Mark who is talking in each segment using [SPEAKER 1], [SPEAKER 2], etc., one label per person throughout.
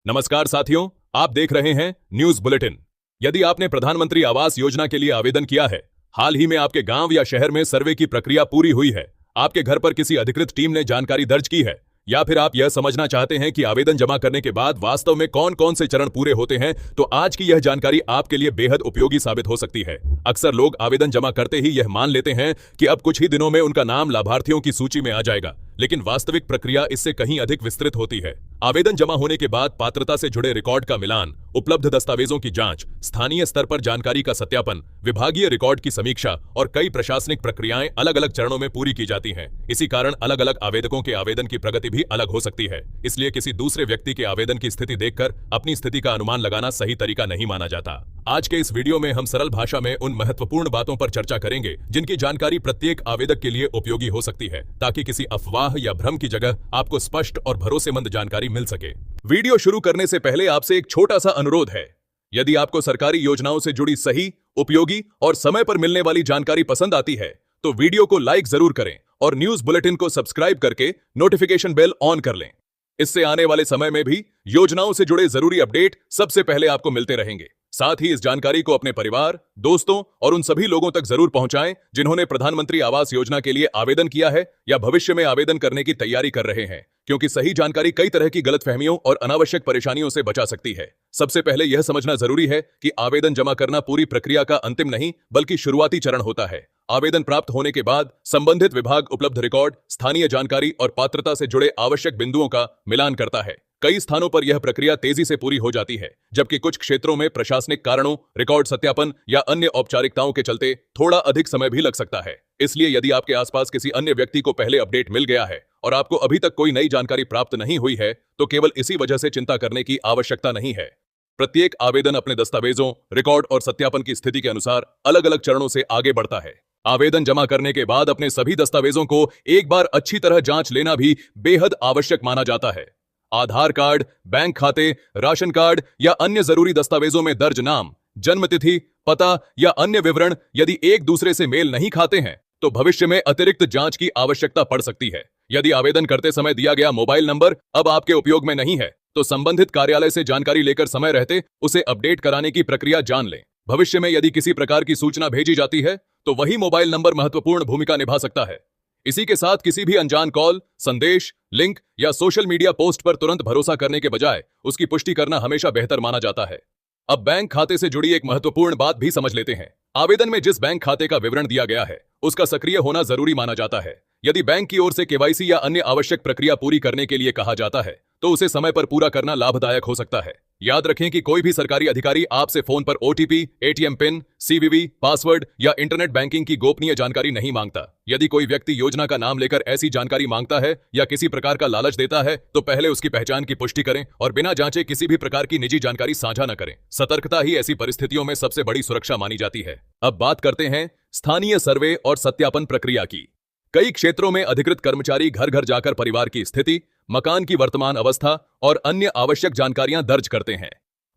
[SPEAKER 1] नमस्कार साथियों, आप देख रहे हैं न्यूज बुलेटिन। यदि आपने प्रधानमंत्री आवास योजना के लिए आवेदन किया है, हाल ही में आपके गांव या शहर में सर्वे की प्रक्रिया पूरी हुई है, आपके घर पर किसी अधिकृत टीम ने जानकारी दर्ज की है, या फिर आप यह समझना चाहते हैं कि आवेदन जमा करने के बाद वास्तव में कौन कौन से चरण पूरे होते हैं, तो आज की यह जानकारी आपके लिए बेहद उपयोगी साबित हो सकती है। अक्सर लोग आवेदन जमा करते ही यह मान लेते हैं कि अब कुछ ही दिनों में उनका नाम लाभार्थियों की सूची में आ जाएगा, लेकिन वास्तविक प्रक्रिया इससे कहीं अधिक विस्तृत होती है। आवेदन जमा होने के बाद पात्रता से जुड़े रिकॉर्ड का मिलान, उपलब्ध दस्तावेजों की जांच, स्थानीय स्तर पर जानकारी का सत्यापन, विभागीय रिकॉर्ड की समीक्षा और कई प्रशासनिक प्रक्रियाएं अलग अलग चरणों में पूरी की जाती हैं। इसी कारण अलग अलग आवेदकों के आवेदन की प्रगति भी अलग हो सकती है। इसलिए किसी दूसरे व्यक्ति के आवेदन की स्थिति देखकर अपनी स्थिति का अनुमान लगाना सही तरीका नहीं माना जाता। आज के इस वीडियो में हम सरल भाषा में उन महत्वपूर्ण बातों पर चर्चा करेंगे जिनकी जानकारी प्रत्येक आवेदक के लिए उपयोगी हो सकती है, ताकि किसी अफवाह या भ्रम की जगह आपको स्पष्ट और भरोसेमंद जानकारी मिल सके। वीडियो शुरू करने से पहले आपसे एक छोटा सा अनुरोध है। यदि आपको सरकारी योजनाओं से जुड़ी सही, उपयोगी और समय पर मिलने वाली जानकारी पसंद आती है, तो वीडियो को लाइक जरूर करें और न्यूज बुलेटिन को सब्सक्राइब करके नोटिफिकेशन बेल ऑन कर लें। इससे आने वाले समय में भी योजनाओं से जुड़े जरूरी अपडेट सबसे पहले आपको मिलते रहेंगे। साथ ही इस जानकारी को अपने परिवार, दोस्तों और उन सभी लोगों तक जरूर पहुंचाएं जिन्होंने प्रधानमंत्री आवास योजना के लिए आवेदन किया है या भविष्य में आवेदन करने की तैयारी कर रहे हैं, क्योंकि सही जानकारी कई तरह की गलतफहमियों और अनावश्यक परेशानियों से बचा सकती है। सबसे पहले यह समझना जरूरी है कि आवेदन जमा करना पूरी प्रक्रिया का अंतिम नहीं, बल्कि शुरुआती चरण होता है। आवेदन प्राप्त होने के बाद संबंधित विभाग उपलब्ध रिकॉर्ड, स्थानीय जानकारी और पात्रता से जुड़े आवश्यक बिंदुओं का मिलान करता है। कई स्थानों पर यह प्रक्रिया तेजी से पूरी हो जाती है, जबकि कुछ क्षेत्रों में प्रशासनिक कारणों, रिकॉर्ड सत्यापन या अन्य औपचारिकताओं के चलते थोड़ा अधिक समय भी लग सकता है। इसलिए यदि आपके आसपास किसी अन्य व्यक्ति को पहले अपडेट मिल गया है और आपको अभी तक कोई नई जानकारी प्राप्त नहीं हुई है, तो केवल इसी वजह से चिंता करने की आवश्यकता नहीं है। प्रत्येक आवेदन अपने दस्तावेजों, रिकॉर्ड और सत्यापन की स्थिति के अनुसार अलग अलग चरणों से आगे बढ़ता है। आवेदन जमा करने के बाद अपने सभी दस्तावेजों को एक बार अच्छी तरह जांच लेना भी बेहद आवश्यक माना जाता है। आधार कार्ड, बैंक खाते, राशन कार्ड या अन्य जरूरी दस्तावेजों में दर्ज नाम, जन्म तिथि, पता या अन्य विवरण यदि एक दूसरे से मेल नहीं खाते हैं, तो भविष्य में अतिरिक्त जांच की आवश्यकता पड़ सकती है। यदि आवेदन करते समय दिया गया मोबाइल नंबर अब आपके उपयोग में नहीं है, तो संबंधित कार्यालय से जानकारी लेकर समय रहते उसे अपडेट कराने की प्रक्रिया जान लें। भविष्य में यदि किसी प्रकार की सूचना भेजी जाती है, तो वही मोबाइल नंबर महत्वपूर्ण भूमिका निभा सकता है। इसी के साथ किसी भी अनजान कॉल, संदेश, लिंक या सोशल मीडिया पोस्ट पर तुरंत भरोसा करने के बजाय उसकी पुष्टि करना हमेशा बेहतर माना जाता है। अब बैंक खाते से जुड़ी एक महत्वपूर्ण बात भी समझ लेते हैं। आवेदन में जिस बैंक खाते का विवरण दिया गया है, उसका सक्रिय होना जरूरी माना जाता है। यदि बैंक की ओर से केवाईसी या अन्य आवश्यक प्रक्रिया पूरी करने के लिए कहा जाता है, तो उसे समय पर पूरा करना लाभदायक हो सकता है। याद रखें कि कोई भी सरकारी अधिकारी आपसे फोन पर OTP, ATM pin, CVV, password या इंटरनेट बैंकिंग की गोपनीय जानकारी नहीं मांगता। यदि कोई व्यक्ति योजना का नाम लेकर ऐसी जानकारी मांगता है या किसी प्रकार का लालच देता है, तो पहले उसकी पहचान की पुष्टि करें और बिना जांचे किसी भी प्रकार की निजी जानकारी साझा न करें। सतर्कता ही ऐसी परिस्थितियों में सबसे बड़ी सुरक्षा मानी जाती है। अब बात करते हैं स्थानीय सर्वे और सत्यापन प्रक्रिया की। कई क्षेत्रों में अधिकृत कर्मचारी घर घर जाकर परिवार की स्थिति, मकान की वर्तमान अवस्था और अन्य आवश्यक जानकारियां दर्ज करते हैं।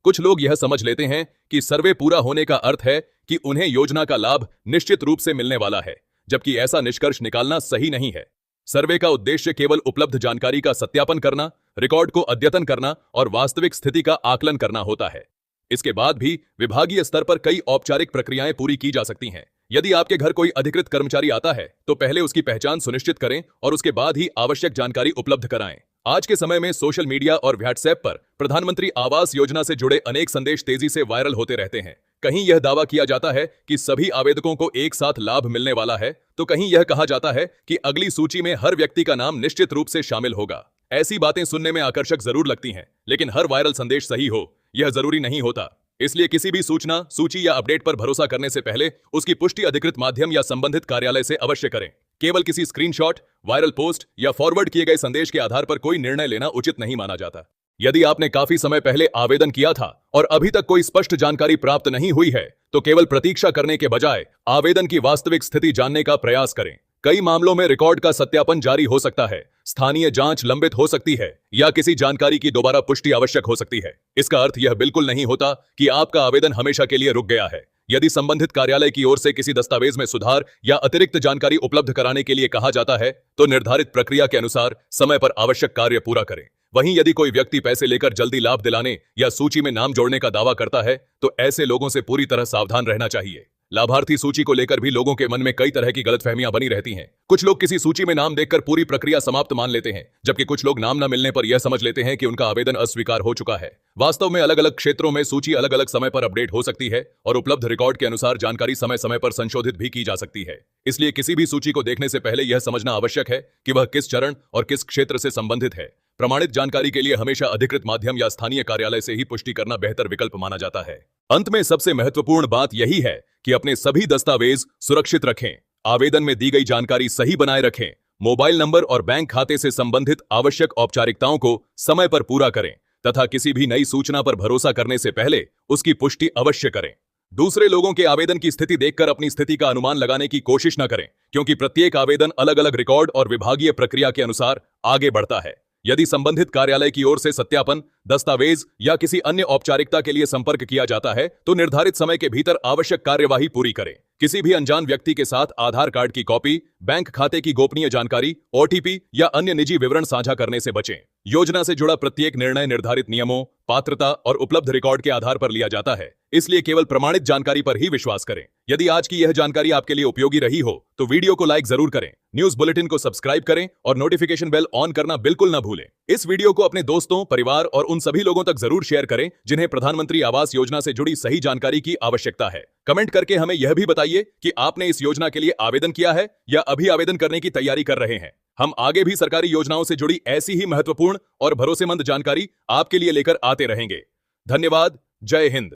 [SPEAKER 1] कुछ लोग यह समझ लेते हैं कि सर्वे पूरा होने का अर्थ है कि उन्हें योजना का लाभ निश्चित रूप से मिलने वाला है, जबकि ऐसा निष्कर्ष निकालना सही नहीं है। सर्वे का उद्देश्य केवल उपलब्ध जानकारी का सत्यापन करना, रिकॉर्ड को अद्यतन करना और वास्तविक स्थिति का आकलन करना होता है। इसके बाद भी विभागीय स्तर पर कई औपचारिक प्रक्रियाएं पूरी की जा सकती हैं। यदि आपके घर कोई अधिकृत कर्मचारी आता है, तो पहले उसकी पहचान सुनिश्चित करें और उसके बाद ही आवश्यक जानकारी उपलब्ध कराएं। आज के समय में सोशल मीडिया और व्हाट्सएप पर प्रधानमंत्री आवास योजना से जुड़े अनेक संदेश तेजी से वायरल होते रहते हैं। कहीं यह दावा किया जाता है कि सभी आवेदकों को एक साथ लाभ मिलने वाला है, तो कहीं यह कहा जाता है कि अगली सूची में हर व्यक्ति का नाम निश्चित रूप से शामिल होगा। ऐसी बातें सुनने में आकर्षक जरूर लगती हैं, लेकिन हर वायरल संदेश सही हो यह जरूरी नहीं होता। इसलिए किसी भी सूचना, सूची या अपडेट पर भरोसा करने से पहले उसकी पुष्टि अधिकृत माध्यम या संबंधित कार्यालय से अवश्य करें। केवल किसी स्क्रीनशॉट, वायरल पोस्ट या फॉरवर्ड किए गए संदेश के आधार पर कोई निर्णय लेना उचित नहीं माना जाता। यदि आपने काफी समय पहले आवेदन किया था और अभी तक कोई स्पष्ट जानकारी प्राप्त नहीं हुई है, तो केवल प्रतीक्षा करने के बजाय आवेदन की वास्तविक स्थिति जानने का प्रयास करें। कई मामलों में रिकॉर्ड का सत्यापन जारी हो सकता है, स्थानीय जांच लंबित हो सकती है या किसी जानकारी की दोबारा पुष्टि आवश्यक हो सकती है। इसका अर्थ यह बिल्कुल नहीं होता कि आपका आवेदन हमेशा के लिए रुक गया है। यदि संबंधित कार्यालय की ओर से किसी दस्तावेज में सुधार या अतिरिक्त जानकारी उपलब्ध कराने के लिए कहा जाता है, तो निर्धारित प्रक्रिया के अनुसार समय पर आवश्यक कार्य पूरा करें। वहीं यदि कोई व्यक्ति पैसे लेकर जल्दी लाभ दिलाने या सूची में नाम जोड़ने का दावा करता है तो ऐसे लोगों से पूरी तरह सावधान रहना चाहिए। लाभार्थी सूची को लेकर भी लोगों के मन में कई तरह की गलतफहमियां बनी रहती हैं। कुछ लोग किसी सूची में नाम देखकर पूरी प्रक्रिया समाप्त मान लेते हैं, जबकि कुछ लोग नाम न मिलने पर यह समझ लेते हैं कि उनका आवेदन अस्वीकार हो चुका है। वास्तव में अलग अलग क्षेत्रों में सूची अलग अलग समय पर अपडेट हो सकती है और उपलब्ध रिकॉर्ड के अनुसार जानकारी समय समय पर संशोधित भी की जा सकती है। इसलिए किसी भी सूची को देखने से पहले यह समझना आवश्यक है कि वह किस चरण और किस क्षेत्र से संबंधित है। प्रमाणित जानकारी के लिए हमेशा अधिकृत माध्यम या स्थानीय कार्यालय से ही पुष्टि करना बेहतर विकल्प माना जाता है। अंत में सबसे महत्वपूर्ण बात यही है कि अपने सभी दस्तावेज सुरक्षित रखें, आवेदन में दी गई जानकारी सही बनाए रखें, मोबाइल नंबर और बैंक खाते से संबंधित आवश्यक औपचारिकताओं को समय पर पूरा करें तथा किसी भी नई सूचना पर भरोसा करने से पहले उसकी पुष्टि अवश्य करें। दूसरे लोगों के आवेदन की स्थिति देखकर अपनी स्थिति का अनुमान लगाने की कोशिश न करें, क्योंकि प्रत्येक आवेदन अलग अलग रिकॉर्ड और विभागीय प्रक्रिया के अनुसार आगे बढ़ता है। यदि संबंधित कार्यालय की ओर से सत्यापन, दस्तावेज या किसी अन्य औपचारिकता के लिए संपर्क किया जाता है तो निर्धारित समय के भीतर आवश्यक कार्यवाही पूरी करें। किसी भी अनजान व्यक्ति के साथ आधार कार्ड की कॉपी, बैंक खाते की गोपनीय जानकारी, ओटीपी या अन्य निजी विवरण साझा करने से बचें। योजना से जुड़ा प्रत्येक निर्णय निर्धारित नियमों, पात्रता और उपलब्ध रिकॉर्ड के आधार पर लिया जाता है, इसलिए केवल प्रमाणित जानकारी पर ही विश्वास करें। यदि आज की यह जानकारी आपके लिए उपयोगी रही हो तो वीडियो को लाइक जरूर करें, न्यूज बुलेटिन को सब्सक्राइब करें और नोटिफिकेशन बेल ऑन करना बिल्कुल न भूलें। इस वीडियो को अपने दोस्तों, परिवार और उन सभी लोगों तक जरूर शेयर करें जिन्हें प्रधानमंत्री आवास योजना से जुड़ी सही जानकारी की आवश्यकता है। कमेंट करके हमें यह भी बताइए कि आपने इस योजना के लिए आवेदन किया है या अभी आवेदन करने की तैयारी कर रहे हैं। हम आगे भी सरकारी योजनाओं से जुड़ी ऐसी ही महत्वपूर्ण और भरोसेमंद जानकारी आपके लिए लेकर आते रहेंगे। धन्यवाद। जय हिंद।